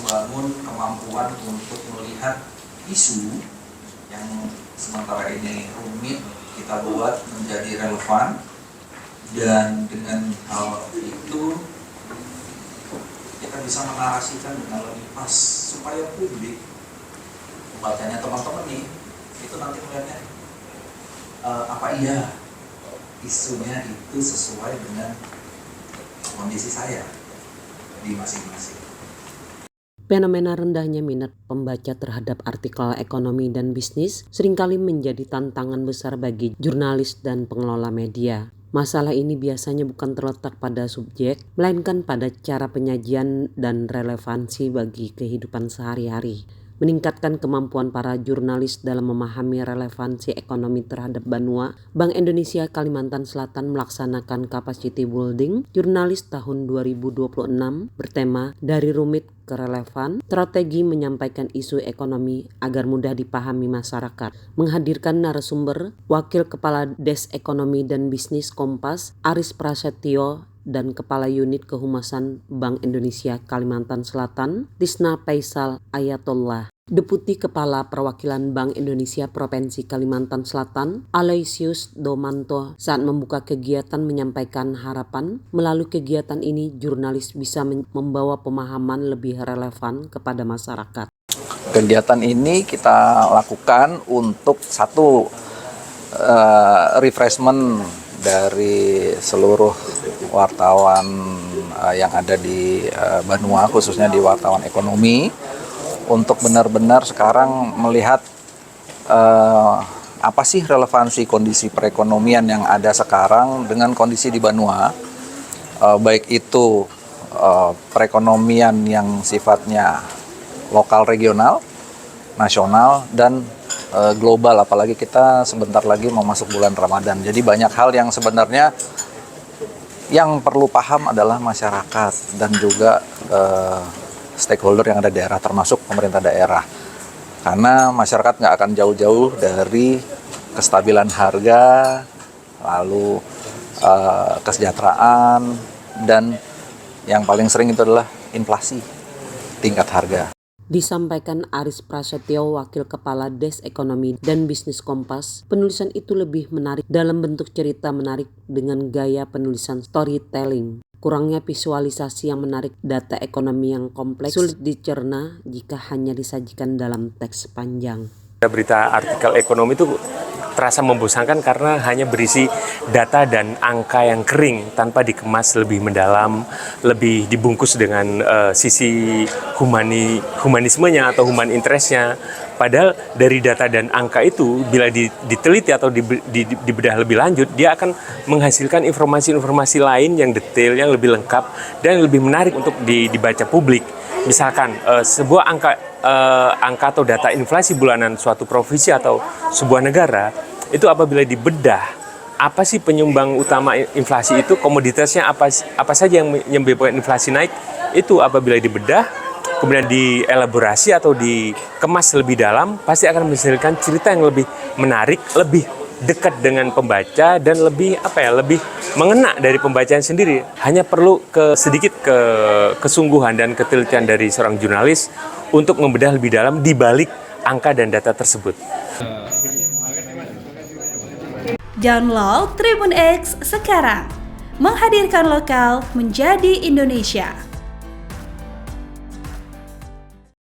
membangun kemampuan untuk melihat isu yang sementara ini rumit kita buat menjadi relevan, dan dengan hal itu kita bisa menarasikan dengan lebih pas supaya publik membacanya, teman-teman nih itu nanti melihatnya apa iya isunya itu sesuai dengan kondisi saya di masing-masing. Fenomena rendahnya minat pembaca terhadap artikel ekonomi dan bisnis seringkali menjadi tantangan besar bagi jurnalis dan pengelola media. Masalah ini biasanya bukan terletak pada subjek, melainkan pada cara penyajian dan relevansi bagi kehidupan sehari-hari. Meningkatkan kemampuan para jurnalis dalam memahami relevansi ekonomi terhadap Banua, Bank Indonesia Kalimantan Selatan melaksanakan Capacity Building Jurnalis tahun 2026 bertema Dari Rumit ke Relevan, strategi menyampaikan isu ekonomi agar mudah dipahami masyarakat. Menghadirkan narasumber Wakil Kepala Des Ekonomi dan Bisnis Kompas, Aris Prasetyo, dan Kepala Unit Kehumasan Bank Indonesia Kalimantan Selatan, Tisna Faisal Ayatollah. Deputi Kepala Perwakilan Bank Indonesia Provinsi Kalimantan Selatan, Aloysius Domanto, saat membuka kegiatan menyampaikan harapan melalui kegiatan ini jurnalis bisa membawa pemahaman lebih relevan kepada masyarakat. Kegiatan ini kita lakukan untuk satu refreshment dari seluruh wartawan yang ada di Banua, khususnya di wartawan ekonomi, untuk benar-benar sekarang melihat apa sih relevansi kondisi perekonomian yang ada sekarang dengan kondisi di Banua, baik itu perekonomian yang sifatnya lokal, regional, nasional, dan global, apalagi kita sebentar lagi mau masuk bulan Ramadan. Jadi banyak hal yang sebenarnya yang perlu paham adalah masyarakat dan juga stakeholder yang ada di daerah, termasuk pemerintah daerah. Karena masyarakat nggak akan jauh-jauh dari kestabilan harga, lalu kesejahteraan, dan yang paling sering itu adalah inflasi, tingkat harga. Disampaikan Aris Prasetyo, Wakil Kepala Des Ekonomi dan Bisnis Kompas, penulisan itu lebih menarik dalam bentuk cerita menarik dengan gaya penulisan storytelling. Kurangnya visualisasi yang menarik, data ekonomi yang kompleks, sulit dicerna jika hanya disajikan dalam teks panjang. Berita artikel ekonomi itu terasa membosankan karena hanya berisi data dan angka yang kering tanpa dikemas lebih mendalam, lebih dibungkus dengan sisi humanismenya atau human interestnya. Padahal dari data dan angka itu bila diteliti atau dibedah lebih lanjut, dia akan menghasilkan informasi-informasi lain yang detail, yang lebih lengkap dan lebih menarik untuk dibaca publik. Misalkan sebuah angka atau data inflasi bulanan suatu provinsi atau sebuah negara, itu apabila dibedah, apa sih penyumbang utama inflasi itu, komoditasnya apa saja yang menyebabkan inflasi naik, itu apabila dibedah, kemudian dielaborasi atau dikemas lebih dalam, pasti akan menghasilkan cerita yang lebih menarik, lebih dekat dengan pembaca, dan lebih lebih mengena dari pembacaan sendiri. Hanya perlu sedikit kesungguhan dan ketelitian dari seorang jurnalis untuk membedah lebih dalam di balik angka dan data tersebut. Download Tribun X sekarang, menghadirkan lokal menjadi Indonesia.